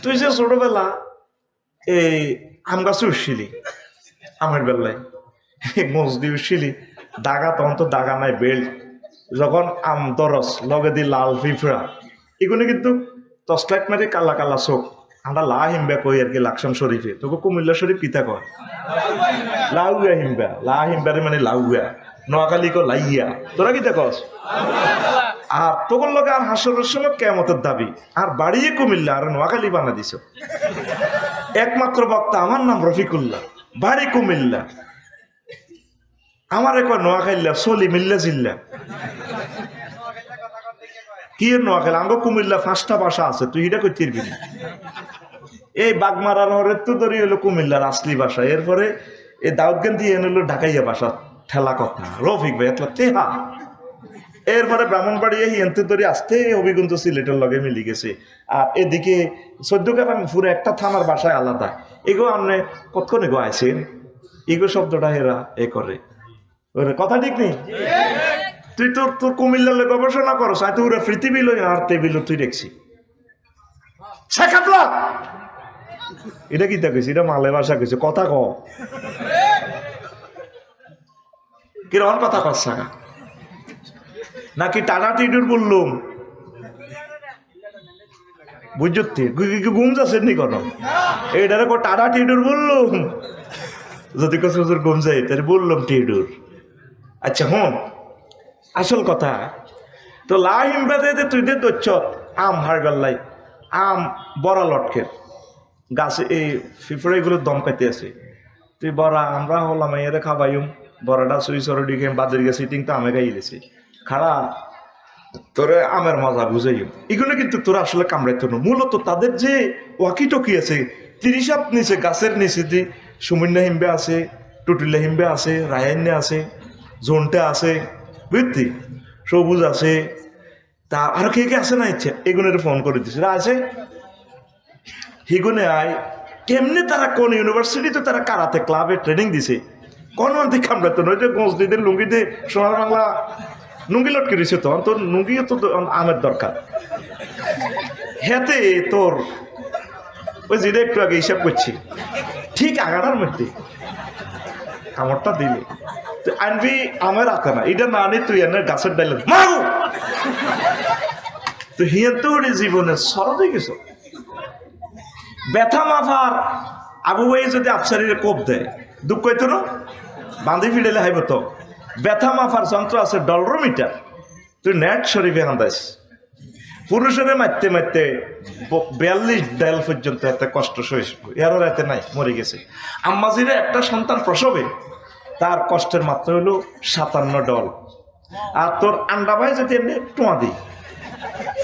তুই যে ছোটবেলা এই আম গাছে উঠছিলি, আমের বেলায় মসজি উঠছিলি, দাগা তখন তো দাগা নাই বেল্ট, যখন আম দরস লগে দি লাল ফিফড়া এগুলো কিন্তু টসলাইট মারি কালা কালা চোখ আমরা লা হিমবা কই আর কি লাকসাম শরীফে তোকে কুমিল্লা শরীফ কিতা কয় লাউয়া হিমবা, লা হিমবারে মানে লাউয়া, নোয়াখালী কো লাইয়া, তোরা কিতা কস? আর তোর লগে আর হাসরের সময় কেমতের দাবি আর বাড়িয়ে কুমিল্লা আর নোয়াখালী বানা দিছ। একমাত্র বক্তা আমার নাম রফিকুল্লাহ, বাড়ি কুমিল্লা, আমার এক নোয়াখাইল্লা সলি মিল্লা জিল্লা। কি এর নোয়াখালী? আঙ্গ কুমিল্লা 5টা ভাষা আছে, তুই এটা কই তিরবি না। এই বাগমারার হরের তো ধরি হলো কুমিল্লার আসলি ভাষা, এরপরে এই দাউদগান্ধী এনে হলো ঢাকাইয়া ভাষা, ঠেলা কথা রফিক ভাই এতলা তেহা। এরপরে ব্রাহ্মণবাড়ি হিয়ন্তে ধরে আসতে হবিগঞ্জ সিলেটের লগে মিলি গেছে। আর এদিকে 14 গ্রাম পুরো একটা থানার বাসায় আলাদা। এগো আপনি কতক্ষণে গো আইছেন, এগো শব্দটা হেরা এ করে কথা ঠিক নেই। তুই তোর তোর কুমিল্লার গবেষণা করস, তুই ওরা পৃথিবী লই আর টেবিল তুই দেখছি শেখাতলা। এটা কি দেখেছি? এটা মালে ভাষা কিছু কথা ক কিরকম কথা কর সাকা নাকি টাটা টিটুর বললুম বুঝতে ঘুম যাচ্ছে নি কোনো এইটারে কো টাটা টিটুর বললুম, যদি কত ঘুম যাই তাহলে বললাম টিটুর। আচ্ছা হুম, আসল কথা তো লাহিম বেদে তুই দে দচ্ছ আম হার গল্লাই আম বড়া লটকের গাছে এই ফিফড়াইগুলোর দম পাইতে আছে, তুই বড়া আমরা হলাম এর খাবাইম বড়াটা সুই সরডি খেয়ে বাদের গেছি সিটিং তো আমে খাই গেছি খাড়া তোরে আমের মজা বুঝাইম। এগুলো কিন্তু তোরা আসলে কামড়াইতো না, মূলত তাদের যে ওয়াকি টকি আছে 30 হাত নিচে গাছের নিচে দি সুমিন্না হিমবে আছে, টুটুল্লা হিমবে আছে, রায়ান্নে আছে, জোনটা আছে, বুঝলি সবুজ আছে, তা আর কে কে আছে না ইচ্ছে এগুলোর ফোন করে দিছে আছে হিগুনে আয়। কেমনে তারা কোন ইউনিভার্সিটিতে তারা কারাতে ক্লাবে ট্রেনিং দিছে, কোন মন্ত্রী কামড়াতো নয় যে মসজিদের লুঙ্গিতে সোনার বাংলা লুঙ্গি লটকে দিছে, তখন তোর লুঙ্গিও তো আমের দরকার। হেতে তোর ওই যেটা একটু আগে হিসাব করছি ঠিক আগাটার মধ্যে কামড়টা দিলে আনবি আমার আতে না, এটা না আনি তুই এনে গাছের ডাইলে মারু তো হিয়ান তো জীবনে সরদ হয়ে গেছ। ব্যথা মাফার আবু ভাই যদি আফসারিরে কোপ দেয় দুঃখ হইতো না, বাঁধি ফিডেলে হাইব তো ব্যথা মাফার যন্ত্র আছে ডলরোমিটার, তুই নেট শরীফে আন্দাইস পুরুষের মারতে মারতে 42 ডাইল পর্যন্ত এত কষ্ট সহিষ্ণু, এরও এতে নাই মরে গেছে। আম্মাজিরে একটা সন্তান প্রসবে তার কষ্টের মাত্রা হলো 57 ডল, আর তোর আন্ডা ভাই যদি এমনি টোয়া দিই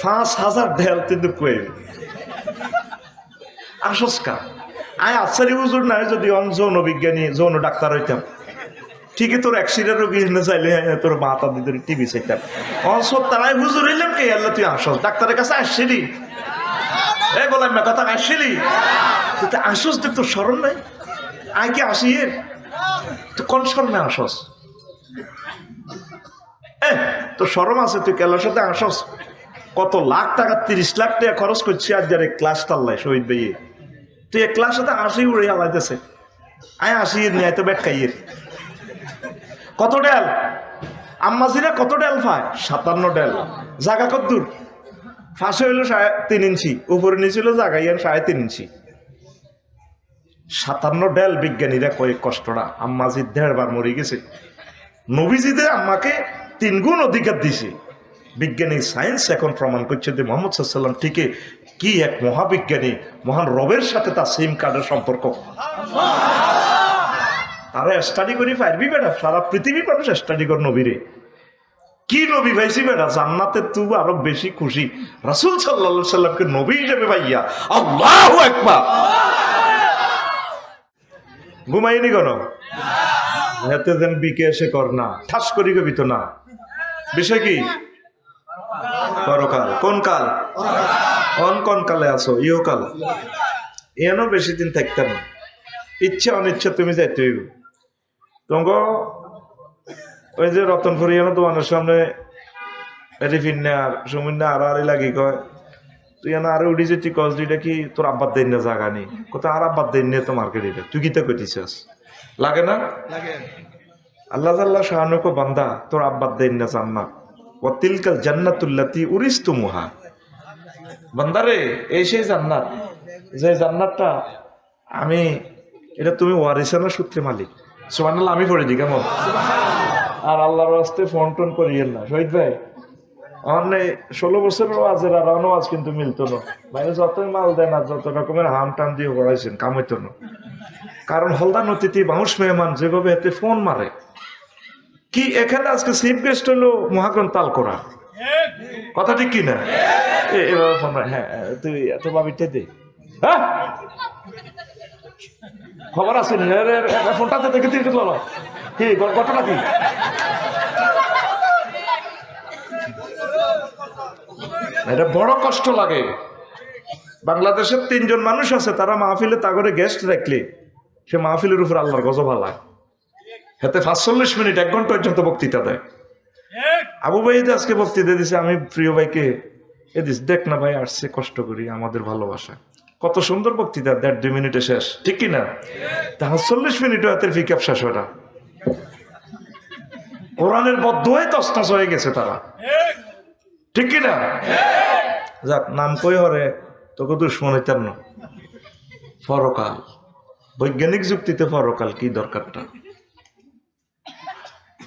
5000 ডেল তুই দুঃখ হইবে আসস্কা। আয় আফসারি হুজুর নাই যদি যৌন বিজ্ঞানী যৌন ডাক্তার হইতাম ঠিকই তোর অ্যাক্সিডেন্ট রোগী হিসেবে চাইলে তোর মাথা দিতে টিভি চাইতাম। অসব তারাই হুজুর হইলাম কে আল্লাহ তুই আসস ডাক্তারের কাছে আসছিলি এই বললাম না কথা আসছিলি তুই আসস দেখ তোর স্মরণ নাই আয় কি আসি এর তুই কোন স্মরণে আসস তোর স্মরণ আছে তুই কেলার সাথে আসস কত লাখ টাকা 30 লাখ টাকা খরচ করছি আর যারে ক্লাস টাল্লাই শহীদ ভাইয়ে তুই এক ক্লাস সাথে আসি উড়ে আলাইতেছে আয় আসি নিয়ে তো ব্যাট খাইয়ের কত ডেল আম্মাজিরা কত ডেল পায় 57 ডেল জায়গা কত দূর ফাঁসে হইল 3.5 ইঞ্চি উপরে নিয়েছিল জায়গায় 3.5 ইঞ্চি 57 ডেল বিজ্ঞানীরা কয়েক কষ্টটা আম্মাজি 1.5 বার মরে গেছে নবীজিদের আম্মাকে 3 গুণ অধিকার দিছে বিজ্ঞানী সায়েন্স এখন প্রমাণ করছে যে মোহাম্মদ সাল্লাল্লাহু আলাইহি ঠিক কি এক মহাবিজ্ঞানী মহান রবের সাথে তার সিম কার্ডের সম্পর্ক আরে স্টাডি করি পারবি বেটা সারা পৃথিবীর মানুষ স্টাডি কর নবীরে কি নবী ভাইছি বেটা জান্নাতে তুই আরো বেশি খুশি রাসূল সাল্লাল্লাহু আলাইহি সাল্লামকে নবী হিসেবে ভাইয়া আল্লাহু আকবার ঘুমাইনি কেন হেতে যেন বিকে এসে কর না ঠাস করি কবি তো না বিষয় কি পরকাল কোন কাল কোন কালে আসো ইহকাল এনো বেশি দিন থাকতে না ইচ্ছা অনিচ্ছা তুমি যাইতে হইব তোমাকে ওই যে রতনপুরি দোকানের সামনে রিফিন্না আর সুমিন্না আড়াআড়ি লাগি কয় তুই না আরো উঠি যেতি কস দুইটা কি তোর আব্বার দেন না জাগা নেই কোথাও আর আব্বার দেন নিয়ে তো মার্কেট এটা তুই গীতা কইতিছাস লাগে না আল্লাহ আল্লাহ শাহানুকো বান্দা তোর আব্বার দেন না জান্নাত ওয়া তিলকাল জান্নাতুল্লাতি উরিস্তুমুহা বান্দারে এই সেই জান্নাত যে জান্নাতটা আমি এটা তুমি ওয়ারিসানা সূত্রে মালিক সুবহানাল্লাহ আমি পড়ে দিই কেমন আর আল্লাহর রাস্তায় ফোন টোন করিয়েন না শহীদ ভাই আমার 16 বছরের ওয়াজের আর ওয়াজ কিন্তু মিলতো না বাইরে যতই মাল দেন আর যত রকমের হাম টাম দিয়ে পড়াইছেন কাম হইতো না কারণ হলদার অতিথি বাউশ মেহমান যেভাবে এতে ফোন মারে কি এখানে আজকে চিফ গেস্ট হলো মহাগ্রন্থ তাল করা কথা ঠিক কিনা এভাবে ফোন মারে হ্যাঁ তুই এত বাবিটা দে হ্যাঁ খবর আছে ফোনটাতে দেখে তুই কি ঘটনা কি এটা বড় কষ্ট লাগে বাংলাদেশের 3 জন মানুষ আছে তারা মাহফিলে তাগরে গেস্ট রাখলে সে মাহফিলের উপর আল্লাহর গজব হালায় হাতে 45 মিনিট 1 ঘন্টা পর্যন্ত বক্তৃতা দেয় আবু ভাই আজকে বক্তৃতা দিছে আমি প্রিয় ভাইকে দিস দেখ না ভাই আসছে কষ্ট করি আমাদের ভালোবাসা কত সুন্দর বক্তৃতা 1.5-2 মিনিটে শেষ ঠিক কি না তাহলে 40 মিনিট হাতের পিক আপ শেষ হয় না কোরআনের বদ্ধই তছনছ হয়ে গেছে তারা ঠিক কি না যাক নাম কই হরে তোকে দুশ্মন হইতাম না পরকাল বৈজ্ঞানিক যুক্তিতে পরকাল কি দরকারটা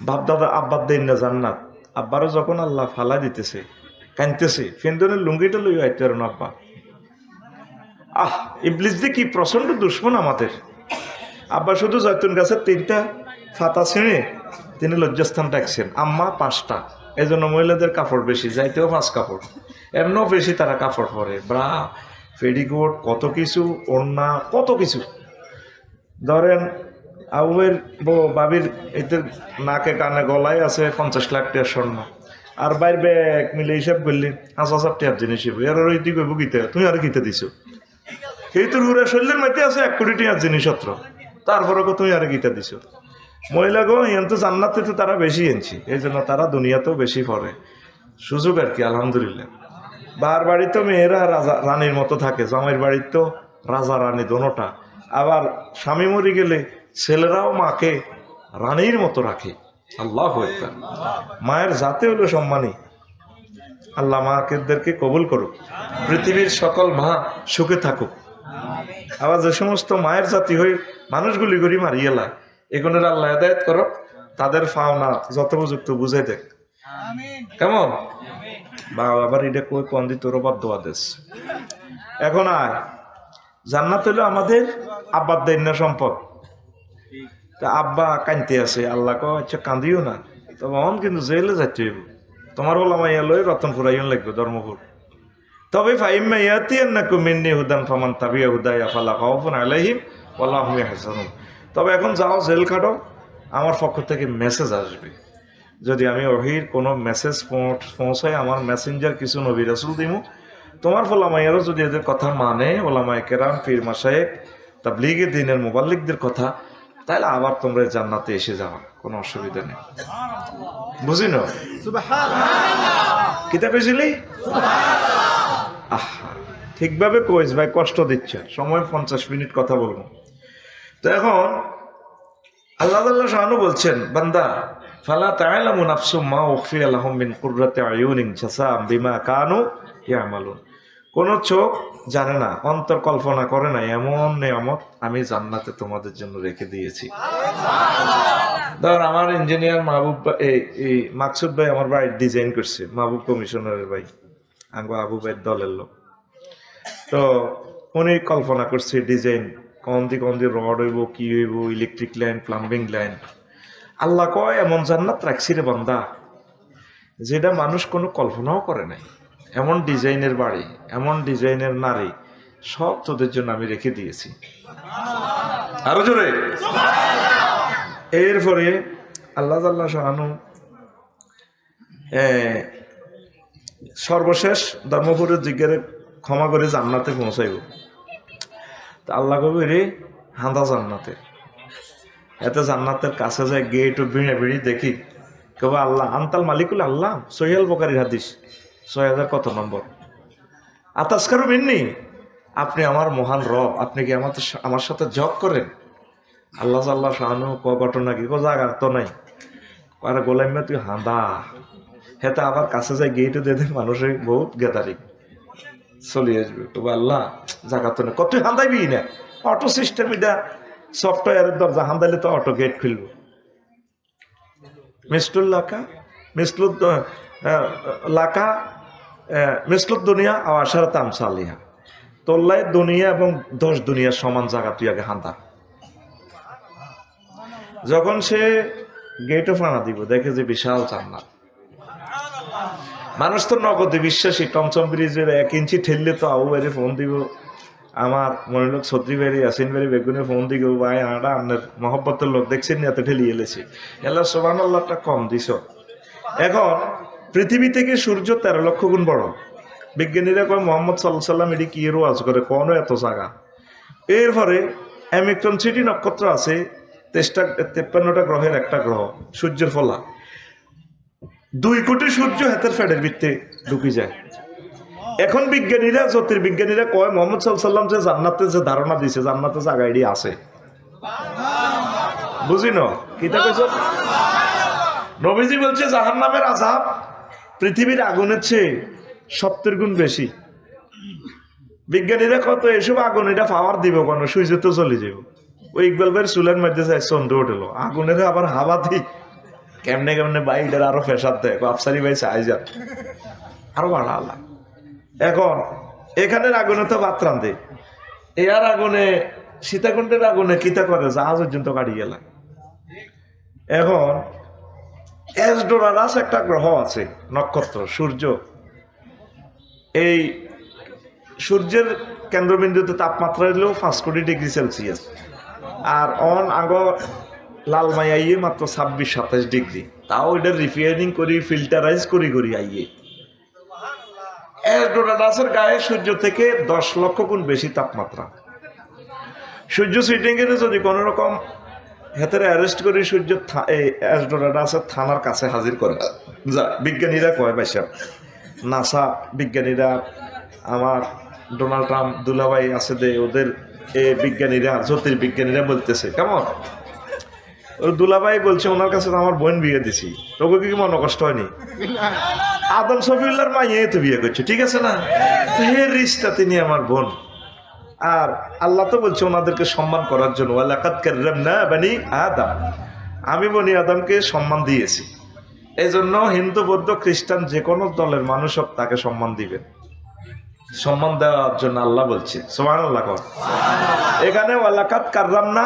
বাপ দাদা আব্বার দেন না জান্নাত আব্বারও যখন আল্লাহ ফালা দিতেছে কানতেছে ফেন্দনের লুঙ্গিটা লই আইতে আর আব্বা ইবলিস যে কি প্রচন্ড দুশ্মন আমাদের আব্বা শুধু জয়তুন গাছের 3টা ফাতা ছিঁড়ে তিনি লজ্জাস্থান রাখছেন আম্মা 5টা এই জন্য মহিলাদের কাপড় বেশি যাইতেও 5 কাপড় এমনও বেশি তারা কাপড় পরে ব্রা পেডিকোট কত কিছু ওড়না কত কিছু ধরেন আবুয়ের বাবির এতে নাকে কানে গলায় আছে 50 লাখ টাকার স্বর্ণ আর বাইর ব্যাগ মিলে হিসাব করলি 5,000 টাকার জিনিস এর ওই দিকে বুকিতে তুমি আর কিতে দিছো এই তোর ঘুরে শরীরের মধ্যে আছে 1 কোটি টাকার জিনিসপত্র তারপরে তুমি আর গীতা দিছো মহিলাগো এন তো জান্নাতে তো তারা বেশি এনেছি এই জন্য তারা দুনিয়াতেও বেশি পড়ে সুযোগ আর কি আলহামদুলিল্লাহ বার বাড়ি তো মেয়েরা রাজা রানীর মতো থাকে জামাইয়ের বাড়ির তো রাজা রানী দোনোটা আবার স্বামী মরে গেলে ছেলেরাও মাকে রানীর মতো রাখে আল্লাহু আকবার মায়ের জাতে হলো সম্মানী আল্লাহ মাকেদেরকে কবুল করুক পৃথিবীর সকল মা সুখে থাকুক আবার যে সমস্ত মায়ের জাতি হয়ে মানুষগুলি গড়ি মারিয়েলা এগুলোর আল্লাহ হেদায়েত করো তাদের পাওনা যথোপযুক্ত বুঝাই দেখ কেমন বা আবার এটা কই কোন দি তোর বাদ দোয়া দেশ এখন আয় জান্নাত হলো আমাদের আব্বার দৈন্য সম্পদ তা আব্বা কানতে আছে আল্লাহ কো আচ্ছা কান্দিও না তবে অন কিন্তু জেলে যাইতে হইব তোমার বলা মাইয়া লই রতনপুর আইন লাগবে ধর্মপুর তবে ফাইম্মা ইয়াতিয়ান্নাকুম মিন্নি হুদান ফামান তাবিয়া হুদায়া ফালা খাউফুন আলাইহিম ওয়ালা হুম ইয়াহজানুন তবে এখন যাও জেল খাটো আমার পক্ষ থেকে মেসেজ আসবে যদি আমি ওহির কোনো মেসেজ পৌঁছাই আমার মেসেঞ্জার কিছু নবী রাসূল দিমু তোমার ফলামাইয়ারও যদি এদের কথা মানে ওলামায়ে কেরাম পীর মাশায়েখ তাবলীগে দ্বীনের মুবাল্লিগদের কথা তাহলে আবার তোমরা জান্নাতে এসে যাও কোনো অসুবিধা নেই বুঝি না সুবহানাল্লাহ কিতা কইছিলি সুবহানাল্লাহ আহা ঠিকভাবে কইস ভাই কষ্ট দিচ্ছে সময় 50 মিনিট কথা বলবো তো এখন আল্লাহ আল্লাহ শাহানু বলছেন বান্দা ফালা তা'লামু নাফসুম মা উখফিয়া লাহুম মিন কুররাতি আয়ুনিন জাযাআম বিমা কানু ইয়ামালুন কোন চোখ জানে না অন্তর কল্পনা করে না এমন নিয়ামত আমি জান্নাতে তোমাদের জন্য রেখে দিয়েছি ধর আমার ইঞ্জিনিয়ার মাহবুব এই মাকসুদ ভাই আমার বাড়ি ডিজাইন করছে মাহবুব কমিশনারের ভাই আঙ্গো আবু ভাইয়ের দলের লোক তো উনি কল্পনা করছে ডিজাইন কোন দি রড হইব কি হইব ইলেকট্রিক লাইন প্লাম্বিং লাইন আল্লাহ কয় এমন জান্নাত রাখছি রে বান্দা যেটা মানুষ কোনো কল্পনাও করে নাই এমন ডিজাইনের বাড়ি এমন ডিজাইনের নারী সব তোদের জন্য আমি রেখে দিয়েছি আরো জোরে এরপরে আল্লাহ আল্লাহ শাহানু সর্বশেষ ধর্মপুরের জিজ্ঞারে ক্ষমা করে জান্নাতে পৌঁছাইব তা আল্লাহ কবি রে হাঁদা জান্নাতে এতে জান্নাতের কাছে যায় গেট ভিড়ে ভিড়ি দেখি কবে আল্লাহ আন্তাল মালিকুল আল্লাহ সহিহুল বুখারীর হাদিস 6000 কত নম্বর আতাসকারু মিন্নি, আপনি আমার মহান রব, আপনি কি আমার সাথে জগ করেন? আল্লাহ আল্লাহ শাহানু ঘটনা কি জাগার তো নাই, আর গোলাইমা তুই হাঁদা হেতে আবার কাছে যায় গেটে দিয়ে মানুষের বহুত গেদারি চলে আসবে। তবু আল্লাহ জাগা তো নেই, কত হাঁদাইবি না, অটো সিস্টেম এটা সফটওয়্যারের দরজা হাঁদাইলে তো অটো গেট খুলবো। মিসলুল লাকা মিসলুদ লাকা মিসলুদ দুনিয়া আশার তামসালিহা, তোল্লাই দুনিয়া এবং 10 দুনিয়ার সমান জায়গা তুই আগে হাঁদা। যখন সে গেটে ফানা দিব দেখে যে বিশাল জান্নাত। মানুষ তো নগদে বিশ্বাসী, টমচম ব্রিজের 1 ইঞ্চি ঠেললে তো আবু বাইরে ফোন দিব, আমার মনে লোক ছত্রি বাড়ি আসিন বাড়ি বেগুনে ফোন দিব, ভাই আটা আপনার মহব্বতের লোক দেখছেন এত ঠেলিয়ে এলেছি, এল্লা সোবান আল্লাহটা কম দিছ। এখন পৃথিবী থেকে সূর্য 13 লক্ষ গুণ বড়। বিজ্ঞানীরা কয় মোহাম্মদ সাল্লাল্লাহু আলাইহি ওয়াসাল্লাম এটি কি রোয়াজ করে কোনো এত জায়গা। এরপরে অ্যামিক্টন সিটি নক্ষত্র আছে, 53টা গ্রহের একটা গ্রহ, সূর্যের ফলা 2 কোটি সূর্য হাতের ফ্যাডের ভিত্তে ঢুকে যায়। এখন বিজ্ঞানীরা জ্যোতির্বিজ্ঞানীরা কয় মোহাম্মদ সাল্লাল্লাহু আলাইহি ওয়াসাল্লাম যে জান্নাতে যে ধারণা দিছে জান্নাতে জায়গা এটি আছে, বুঝি ন কিতা কইছ? নবীজি বলছে জাহান্নামের আযাব পৃথিবীর আগুনের চেয়ে 70 গুণ বেশি। বিজ্ঞানীরা কত এসব আগুন এটা পাওয়ার দিব কেন, সূর্য তো চলে যাব। ওই ইকবাল ভাইয়ের চুলের মধ্যে যায় চন্দ্র উঠলো, আগুনের আবার হাওয়া দিই কেমনে কেমনে বাইটার আরো ফেসার দেয়, আফসারি ভাই চাই যান আরো বাড়া আল্লাহ। এখন এখানের আগুনে তো ভাত রান্ধে, এর আগুনে সীতাকুণ্ডের আগুনে কিতা করে জাহাজ পর্যন্ত কাটিয়ে গেলাম। এখন এসডোরাস একটা গ্রহ আছে নক্ষত্র সূর্য, এই সূর্যের কেন্দ্রবিন্দুতে তাপমাত্রা হলেও 5 কোটি ডিগ্রি সেলসিয়াস, আর অন আগ লালমাই আইয়ে মাত্র 26-27 ডিগ্রি, তাও এটা রিফাইনিং করি ফিল্টারাইজ করি আইয়ে। এসডোরাসের গায়ে সূর্য থেকে 10 লক্ষ গুণ বেশি তাপমাত্রা। সূর্য সিটিং এর যদি কোনো রকম হেতারে অ্যারেস্ট করে সূর্য এসডোরাসের থানার কাছে হাজির করে যা বিজ্ঞানীরা কয় বাইসা, নাসা বিজ্ঞানীরা, আমার ডোনাল্ড ট্রাম্প দুলাভাই আছে দে, ওদের বিজ্ঞানীরা জ্যোতির্বিজ্ঞানীরা বলতেছে কেমন, ওর দুলাভাই বলছে ওনার কাছে তো আমার বোন বিয়ে দিছি, তোকে কি মনে কষ্ট হয়নি? আদম শফিউল্লাহর মাইয়ে তো বিয়ে করছে, ঠিক আছে না, হে রিশতা তিনি আমার বোন। আর আল্লাহ তো বলছে ওনাদেরকে সম্মান করার জন্য, ওয়ালাকাদ কাররামনা বানি আদম, আমি বনি আদমকে সম্মান দিয়েছি। এই জন্য হিন্দু বৌদ্ধ খ্রিস্টান যে কোনো দলের মানুষ হোক তাকে সম্মান দিবেন, সম্মান দেওয়ার জন্য আল্লাহ বলছে সুবহানাল্লাহ। এখানে ওয়ালাকাদ কাররামনা,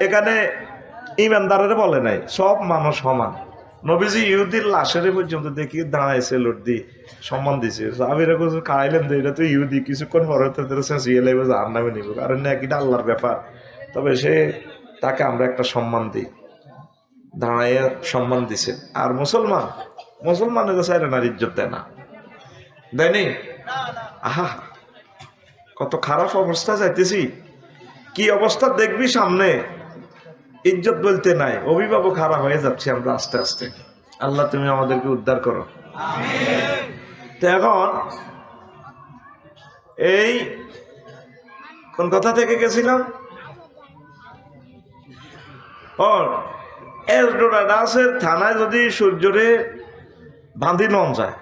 এখানে ইমানদারের বলে নাই, সব মানুষ সমান। নবীজি ইহুদির লাশের পর্যন্ত দেখি দাঁড়াইছে লোট দি সম্মান দিছে, সাহাবীরা কিছু খাইলেন যে এটা তো ইহুদি, কিছুক্ষণ পরে তাদের চেঁচিয়ে লাগবে যে আর নামে নিব, কারণ না এটা আল্লাহর ব্যাপার, তবে সে তাকে আমরা একটা সম্মান দিই, দাঁড়াইয়া সম্মান দিছে। আর মুসলমানের কাছে নারী ইজ্জত দেয় না, দেয়নি? আহা কত খারাপ অবস্থা যাইতেছি, কি অবস্থা দেখবি সামনে, ইজ্জত বলতে নাই, অভিভাবক হারা হয়ে যাচ্ছে আমরা আস্তে আস্তে। আল্লাহ তুমি আমাদেরকে উদ্ধার করো। তো এখন এই কোন কথা থেকে গেছিলাম, এসডোরাসের থানায় যদি সূর্যরে বাঁধি নন যায়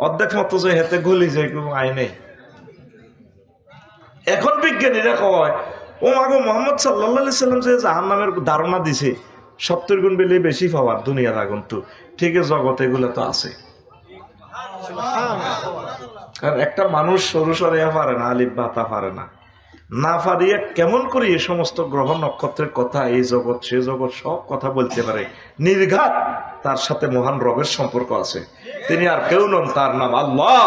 অর্ধেক মতো যে হেতে গলি যায় কোনো আয় নেই। এখন বিজ্ঞানীরা কয় ও মাগো মোহাম্মদ সাল্লাল্লাহু আলাইহি সাল্লাম যে জাহান্নামের ধারণা দিছে 70 গুণ বেশি পাওয়ার দুনিয়ার আগুন, তো ঠিক আছে জগতে এগুলো তো আছে। কারণ একটা মানুষ সরু সরিয়া পারে না, আলিফ বাতা পারে না, না পারিয়ে কেমন করে এই সমস্ত গ্রহ নক্ষত্রের কথা, এই জগৎ সে জগৎ সব কথা বলতে পারে নির্ঘাত, তার সাথে মহান রবের সম্পর্ক আছে। তিনি আর কেউ নন, তার নাম আল্লাহ,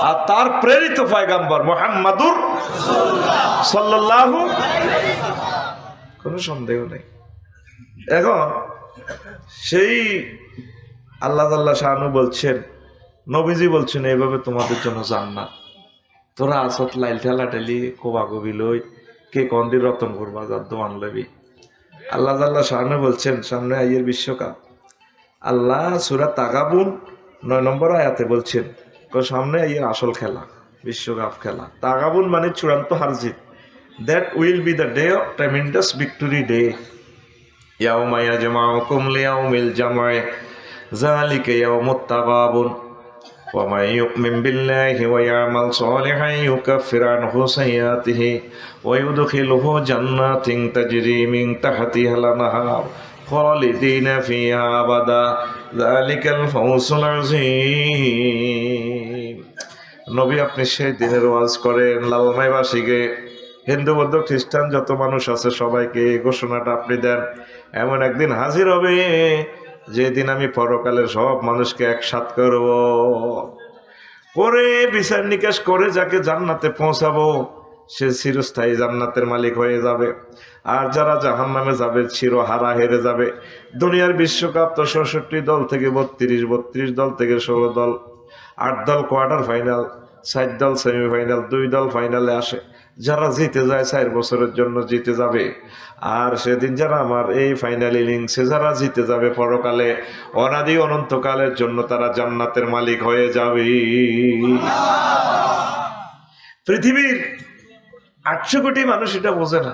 আর তার প্রেরিত পয়গম্বর মুহাম্মাদুর সাল্লাল্লাহু, কোনো সন্দেহ নেই। এখন সেই আল্লাহ শানু বলছেন, নবীজি বলছেন এইভাবে তোমাদের জন্য জান্নাত, তোরা আসত লাইল ঠেলা ঠেলি কোবাকবি লই কে কন্দির রতন করবা যার দোয়ান লবি। আল্লাহ শানু বলছেন সামনে আইয়ের বিশ্বকাপ, আল্লাহ সূরা তাগাবুন 9 নম্বর আয়াতে বলছেন সামনে এই আসল খেলা, বিশ্বকাপ খেলা। তাগাবুন মানে চূড়ান্ত হারজিত। That will be the day of tremendous victory day. ইয়াউমা ইয়াজমাউকুম লিয়াউমিল জাম'i যালিকা ইয়াউমুত তাগাবুন ওয়া মান ইউমিন বিল্লাহি ওয়া ইয়ামাল সালিহান ইউকাফির আনহু সাইয়্যাতিহি ওয়া ইউদখিলুহু জান্নাতিন তাজরি মিন তাহতিহাল আনহার খালিদিনা ফিহা আবাদা যালিকাল ফাওজুল আযীম। নবী আপনি সেই দিনের ওয়াজ করেন লালমাইবাসীকে, হিন্দু বৌদ্ধ খ্রিস্টান যত মানুষ আছে সবাইকে এই ঘোষণাটা আপনি দেন, এমন একদিন হাজির হবে যেদিন আমি পরকালে সব মানুষকে একসাথ করব, করে বিচার নিকাশ করে যাকে জান্নাতে পৌঁছাবো সে চিরস্থায়ী জান্নাতের মালিক হয়ে যাবে, আর যারা জাহান্নামে যাবে চিরহারা হেরে যাবে। দুনিয়ার বিশ্বকাপ তো ৬৬ দল থেকে ৩২ দল থেকে ১৬ দল, ৮ দল কোয়ার্টার ফাইনাল, ৪ দল সেমিফাইনাল, ২ দল ফাইনালে আসে। যারা জিতে যায় ৪ বছরের জন্য জিতে যাবে, আর সেদিন যারা আমার এই ফাইনাল ইনিংসে যারা জিতে যাবে পরকালে অনাদি অনন্তকালের জন্য তারা জান্নাতের মালিক হয়ে যাবে। পৃথিবীর ৮০০ কোটি মানুষ এটা বোঝে না,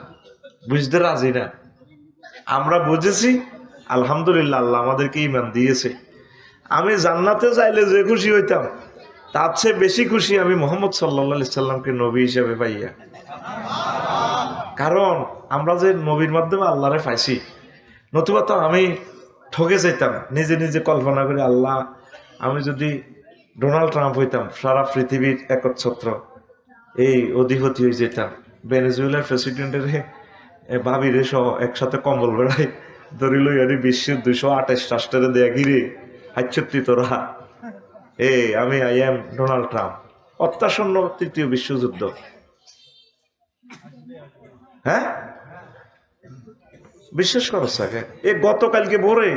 বুঝতে রাজি না। আমরা বুঝেছি, আলহামদুলিল্লাহ, আল্লাহ আমাদেরকে ঈমান দিয়েছে। আমি জান্নাতে যাইলে যে খুশি হইতাম তার চেয়ে বেশি খুশি আমি মুহাম্মদ সাল্লাল্লাহু আলাইহি সাল্লামকে নবী হিসেবে পাইয়া। কারণ আমরা যে নবীর মাধ্যমে আল্লাহরে পাইছি, নতুবা তো আমি ঠকে যেতাম। নিজে নিজে কল্পনা করে, আল্লাহ আমি যদি ডোনাল্ড ট্রাম্প হইতাম, সারা পৃথিবীর একচ্ছত্র এই অধিপতি হয়ে যেতাম। ভেনেজুয়েলার প্রেসিডেন্টের ভাবিরে সহ একসাথে কম্বল বেড়াই ধরিল আরে বিশ্বের ২২৮ রাষ্ট্রের দেয়া গিরে হাচ্ছত্তি তোরা। আমি আই এম ডোনাল্ড ট্রাম্প। অত্যাসন্ন ৩য় বিশ্বযুদ্ধ। হ্যাঁ, বিশ্বাস করো সাকে, গতকালকে ভোরে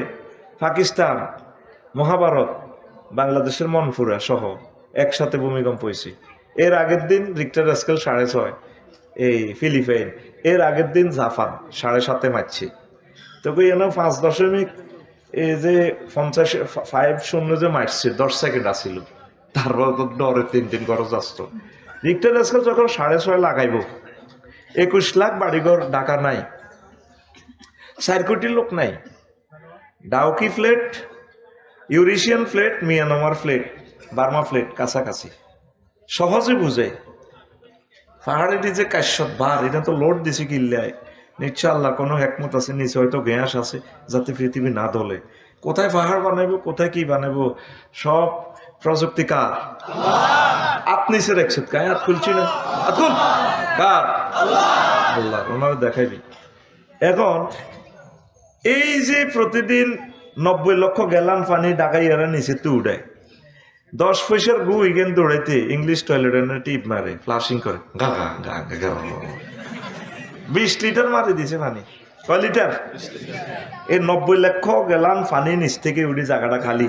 পাকিস্তান, মহাভারত, বাংলাদেশের মনপুরা সহ একসাথে ভূমিকম্প হয়েছে। এর আগের দিন রিক্টার স্কেল ৬.৫, এই ফিলিপাইন। এর আগের দিন জাপান ৭.৫ মারছে। তো এন ৫.০ এই যে ৫০ যে মারছে ১০ সেকেন্ড আসছিল, তারপর তো ডরে তিন গরজ আসতো। রিক্টার স্কেল যখন ৬.৫ লাগাইব, ২১ লাখ বাড়িঘর ঢাকা নাই, ৪ কোটি লোক নাই। Dawki flat, Eurasian flat, Myanmar flat, Burma flat কাছাকাছি, সহজে বুঝে। পাহাড়ে যে কাশ্যত বার, এটা তো লোড দিছে কিল্লায়। নিশ্চয় আল্লাহ কোনো হেকমত আছে, নিচে হয়তো গ্যাস আছে যাতে পৃথিবী না দলে। কোথায় পাহাড় বানাবো, কোথায় কি বানাবো, সব প্রযুক্তি কার? আপনি সে রেখছেন কায় হাত খুলছি না, এখন কার? আল্লাহ, ওনারা দেখাইবি। এখন এই যে প্রতিদিন ৯০ লক্ষ গ্যালান পানি ডাকাইয়ারা নিচে তো উঠায়, ১০ পয়সার গু ইগেন দৌড়াইতে ইংলিশ টয়লেটে টিপ মারে, ফ্লাশিং করে, গা গা গা গা। ২০ লিটার মারি দিছে পানি। কয় লিটার? এই ৯০ লক্ষ গ্যালান পানি নিচ থেকে উঠে জায়গাটা খালি।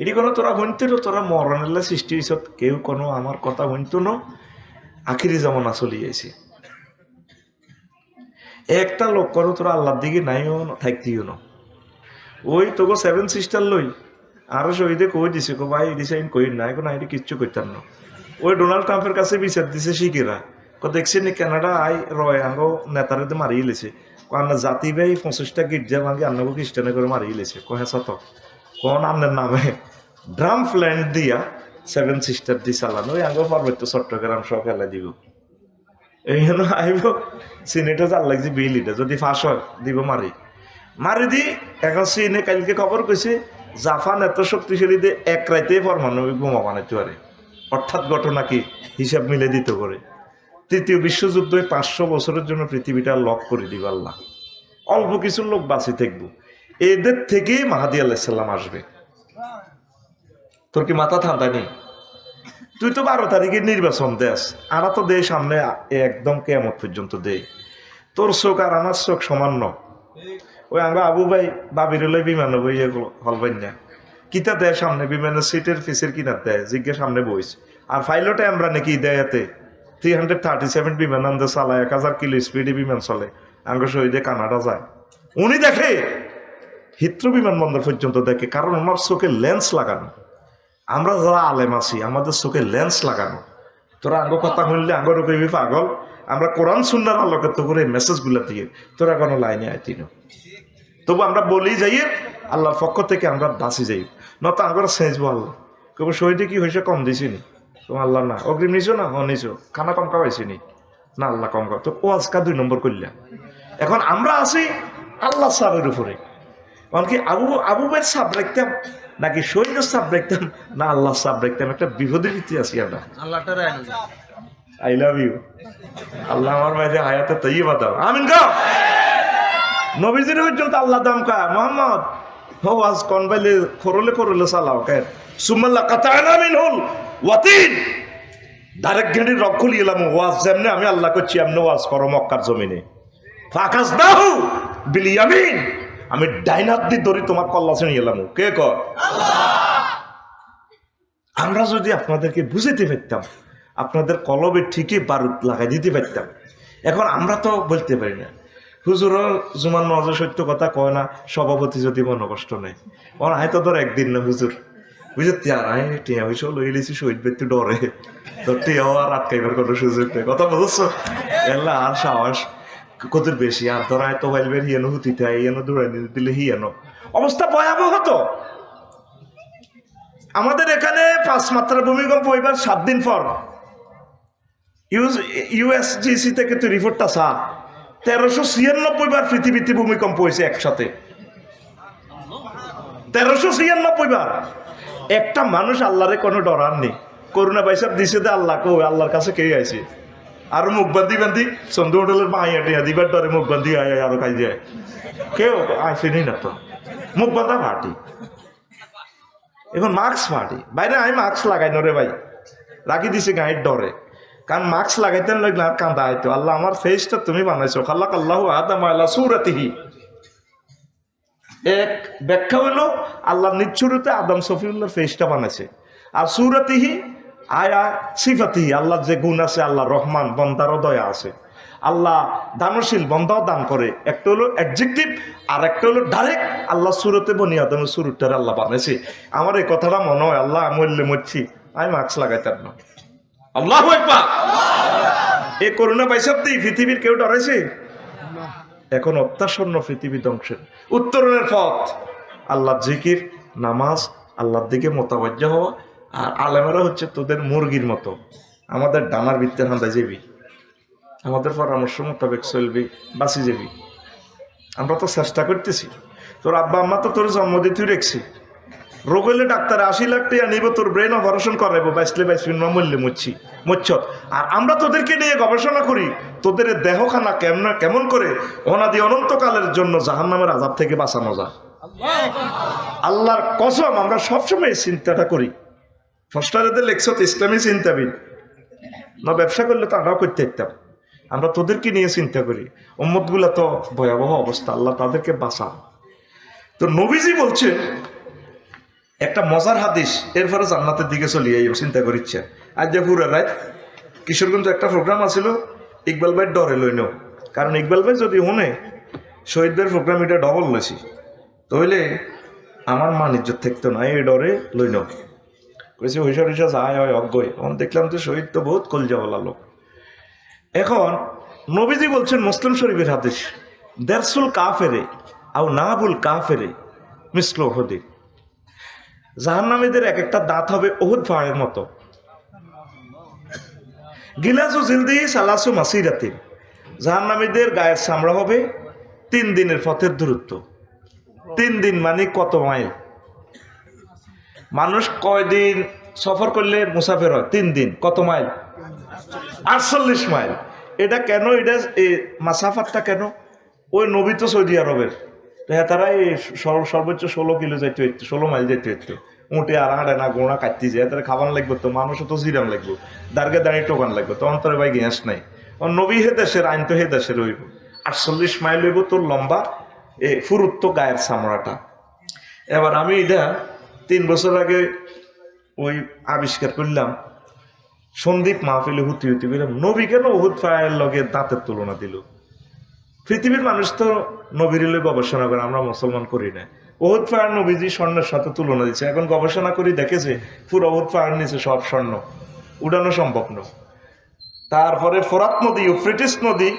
এটি কোনো তোরা শুনতে না, তোরা মরণের সৃষ্টি হয়েছ, কেউ কোনো আমার কথা শুনতো না। আখিরি জমানা চলি আইছে। একটা লোক করো তোরা আল্লাহর দিকে নাইও থাকতিও না। ওই তোকে 7 সিস্টার লই আরো শহীদে কই দিছে, কো ভাই ডিসাইন কই না, এখন আইডি কিচ্ছু করতাম না। ওই ডোনাল্ড ট্রাম্পের কাছে বিচার দিছে শিখেরা, দেখছি নি কানাডা আই রয় আঙ্গো নেতারে মারিয়ে লেছে, কারণ জাতি ভাই ২৫টা গির্জা ভাঙি আন্নাগো খ্রিস্টানে করে মারিয়ে লেছে। কহে সত কোন আন্নের নামে ড্রাম ফ্ল্যান্ড দিয়া 7 সিস্টার দি চালানো, ওই আঙ্গো পার্বত্য চট্টগ্রাম সব খেলা দিব। এই জন্য আইব সিনেটে জাল লাগছে বিল, এটা যদি ফাঁস হয় দিব মারি দি। এখন সিনে কালকে খবর কইছে জাপান এত শক্তিশালী দিয়ে এক রাইতে পারমাণবিক বোমা বানাইতে পারে। অর্থাৎ ঘটনা কি হিসাব মিলে দিতে করে ৩য় বিশ্বযুদ্ধ ৫০০ বছরের জন্য পৃথিবীটা লক করে দিব আল্লাহ। অল্প কিছু লোক বাঁচি থাকবো, এদের থেকেই মাহাদি আলাইহিস সালাম আসবে। তোর কি মাথা ঠান্ডা নেই? তুই তো ১২ তারিখে নির্বাচন দেশ, আরা তো দেয় সামনে একদম কিয়ামত পর্যন্ত দেয়। তোর চোখ আর আমার চোখ সমান ন। ওই আমরা আবু ভাই বাবির হলে বিমান বইয়ে হলবাই না কিতা দেয় সামনে, বিমানের সিটের ফিসের কিনা দেয় জিজ্ঞে সামনে বইস। আর পাইলটে আমরা নাকি দেয় এতে 337 বিমান আনতে চালায়, ১০০০ কিলো স্পিডে বিমান চলে। আমরা শহীদে কানাডা যায়, উনি দেখে হিথ্রো বিমানবন্দর পর্যন্ত দেখে, কারণ ওনার চোখে লেন্স লাগানো। আমরা যারা আলেম আছি আমাদের চোখে লেন্স লাগানো, তোরা আঙ্গ কথা শুনলে আঙ্গর কইবি পাগল, আমরা কোরআন সুন্নাহর আলোকে তো করে মেসেজগুলো দিয়ে তোরা কোনো লাইনে আইতিন, তবু আমরা বলি যাই আল্লাহর পক্ষ থেকে আমরা বাঁচি যাই, নত আঙ্গর সেজবো আল্লাহ কেবল শহীদে কি হয়েছে কম দিছিনি তোমার আল্লাহ, না অগ্রিম নিছো না নিছো, খানা কম খাওয়াইছিনি না আল্লাহ কম খাও, তো ও আজকা 2 নম্বর করলাম। এখন আমরা আছি আল্লাহ সাহেবের উপরে, এমনকি আবু বের সাপ রাখতাম নাকি শহীদের সাপ রাখতাম না আল্লাহ সাপ রাখতাম, একটা বিপদের ভিত্তি আছি আমরা। আই লাভ ইউ, আল্লাহ আমার মাঝে হায়াতে তৈবা দাও, আমিন গাও। নবীজির পর্যন্ত আল্লাহ দাম কা মোহাম্মদ হো আজ কোন বাইলে করলে চালাও কেন সুমাল্লা কাতানা মিনহুল ওয়াতিন, ডাইরেক্ট গেড়ি রক খুলি এলাম ওয়াজ যেমনে আমি আল্লাহ করছি এমনি ওয়াজ করো মক্কার জমিনে, ফাকাসদাহু বিল ইয়ামিন, আমি ডাইনাত দি ধরি তোমার কল্লা ছেড়ে এলাম, কে কর আল্লাহ। আমরা যদি আপনাদেরকে বুঝাইতে পারতাম, আপনাদের কলবে ঠিকই বারুদ লাগাই দিতে পারতাম। এখন আমরা তো বলতে পারি না, হুজুরও জুমান নজর সত্য কথা কয় না, সভাপতি যদি মনে কষ্ট নেই ওর আয় তো ধর একদিন না হুজুর বুঝে তিয়ার আয় টিয়া হয়েছ লই লিছি শহীদ ব্যক্তি ডরে তোর টিয়াও আর আটকাইবার কোনো সুযোগ নেই, কথা বুঝছো এলা আর সাহস কত বেশি, আর ধর আয় তো বাইলবের হিয়ানো হুতিতে হিয়ানো দৌড়াই দিলে হিয়ানো অবস্থা ভয়াবহ হতো। আমাদের এখানে 5 মাত্রার ভূমিকম্প হইবার 7 দিন পর ইউএসজিসি থেকে তুই রিপোর্টটা চা 1396 বার পৃথিবীতে ভূমিকম্প হয়েছে একসাথে, 1396 বার। একটা মানুষ আল্লাহরে কোনো ডরার নেই, করোনা পয়সা দিছে দে আল্লাহ কো আল্লাহর কাছে কে আইছে, আরো মুখ বান্ধি সন্ধ্যা হোটেলের মাইয়া টিয়া দিবার ডরে মুখ বান্ধি আয় আরো কাজ যায়, কেউ আসেনি না তো মুখ বান্ধা ফাটি, এখন মাস্ক ফাটি বাইরে আমি মাস্ক লাগাই রে ভাই রাখি দিছে গায়ের ডরে, কারণ মাস্ক লাগাইতেন লাগলে আর কান্দা হইতো আল্লাহ আমার ফেসটা তুমি বানাইছো খাল্লাক আল্লাহ আদম আল্লাহ সুরাতিহি। এক ব্যাখ্যা হইল আল্লাহ নিচ্ছুরতে আদম সফিউল্লাহর ফেসটা বানাইছে, আর সুরাতিহি আয়া সিফাতিহি আল্লাহ যে গুণ আছে, আল্লাহ রহমান বন্দারও দয়া আছে, আল্লাহ দানশীল বন্দাও দান করে, একটা হলো অ্যাডজেক্টিভ আর একটা হলো ডাইরেক্ট আল্লাহ সুরতে বনি আদমের সুরটারে আল্লাহ বানাইছে। আমার এই কথাটা মনে হয় আল্লাহ মরলে মরছি আমি মাস্ক লাগাইতাম না, আল্লাহু আকবার। এই করোনা পয়সাব দিয়ে পৃথিবীর কেউ ডরাইছে? এখন অত্যাসন্ন পৃথিবী ধ্বংসের উত্তরণের পথ আল্লাহ জিকির নামাজ আল্লাহর দিকে মোতাবজ্জ হওয়া, আর আলেমেরা হচ্ছে তোদের মুরগির মতো আমাদের ডানার ভিত্তে হাঁদা যাবি, আমাদের পরামর্শ মোতাবেক চলবি, বাঁচি যাবি। আমরা তো চেষ্টা করতেছি, তোর আব্বা আম্মা তো তোর জন্ম দিয়ে তুই রেখছি, রোগ হইলে ডাক্তারে 80 লাখ টাকা নিব, তোর ব্রেন অপারেশন করাইবো, বাঁচলে বাঁচবি না মরলে মরছ। আর আমরা তোদেরকে নিয়ে গবেষণা করি তোদের দেহখানা কেমন করে অনাদি অনন্তকালের জন্য জাহান্নামের আযাব থেকে বাঁচানো যায়। আল্লাহর কসম আমরা সবসময় চিন্তাটা করি, ফস্টারেদের লেখছত ইসলামী চিন্তাবিদ না, ব্যবসা করলে তো আমরাও করতে পারতাম, আমরা তোদেরকে নিয়ে চিন্তা করি। উম্মতগুলা তো ভয়াবহ অবস্থা, আল্লাহ তাদেরকে বাঁচা। তো নবীজি বলছে একটা মজার হাদিস, এরপরে জান্নাতের দিকে চলিয়ে চিন্তা করিচ্ছে। আজ যে পুরা রাত কিশোরগঞ্জ একটা প্রোগ্রাম আছিল, ইকবাল ভাই ডরে লইন, কারণ ইকবাল ভাই যদি শুনে শহীদ ভাইয়ের প্রোগ্রাম এটা ডবল লইছি তাহলে আমার মান ইজ্জত থাকতো না, এই ডরে লইন কইছে হইসা হইসা যায় হয় অজ্ঞই। এখন দেখলাম তো শহীদ তো বহুত কলজাওয়ালা লোক। এখন নবীজি বলছেন মুসলিম শরীফের হাদিস, দেরসুল কাফেরে আও নাবুল কাফেরে মিসল উহুদ, জাহান্নামীদের এক একটা দাঁত হবে উহুদ পাহাড়ের মতো, গিলাসু জিলদিহি সালাসু মাসিরাতিন, জাহান্নামীদের গায়ের চামড়া হবে 3 দিনের পথের দূরত্ব। 3 দিন মানে কত মাইল? মানুষ কয়দিন সফর করলে মুসাফির হয়? 3 দিন, কত মাইল? 48 মাইল। এটা কেন, এটা এই মাসাফারটা কেন? ওই নবী তো সৌদি আরবের, তারা এই সর্বোচ্চ 16 কিলো যাইতে হইতো, 16 মাইল যাইতে হইতো। উঠে আর হাঁটে না, গোড়া কাটতে যায়, তারা খাবার লাগবে তো, মানুষও তো জিরাম লাগবে, দাঁড়িয়ে দাঁড়িয়ে টোকান লাগবে, তো অন্তরে ভাই গ্যাস নাই। নবী হে দেশের, আইন তো হে দেশের হইব। 48 মাইল হইব তোর লম্বা এ ফুরুত্ব গায়ের চামড়াটা। এবার আমি এটা 3 বছর আগে ওই আবিষ্কার করলাম, সন্দীপ মাহফিলে হুতি বললাম নবী কেন উহুদ পাহাড়ের লগে দাঁতের তুলনা দিল? পৃথিবীর মানুষ তো নবীর গবেষণা করে, আমরা মুসলমান করি না। ওহুদ পাহাড় নবীজি স্বর্ণের সাথে তুলনা দিচ্ছে। এখন গবেষণা করে দেখেছে পুরো ওহুদ পাহাড় নিচে সব স্বর্ণ, উড়ানো সম্ভব নয়। তারপরে ফোরাত নদী, ইউফ্রেটিস নদী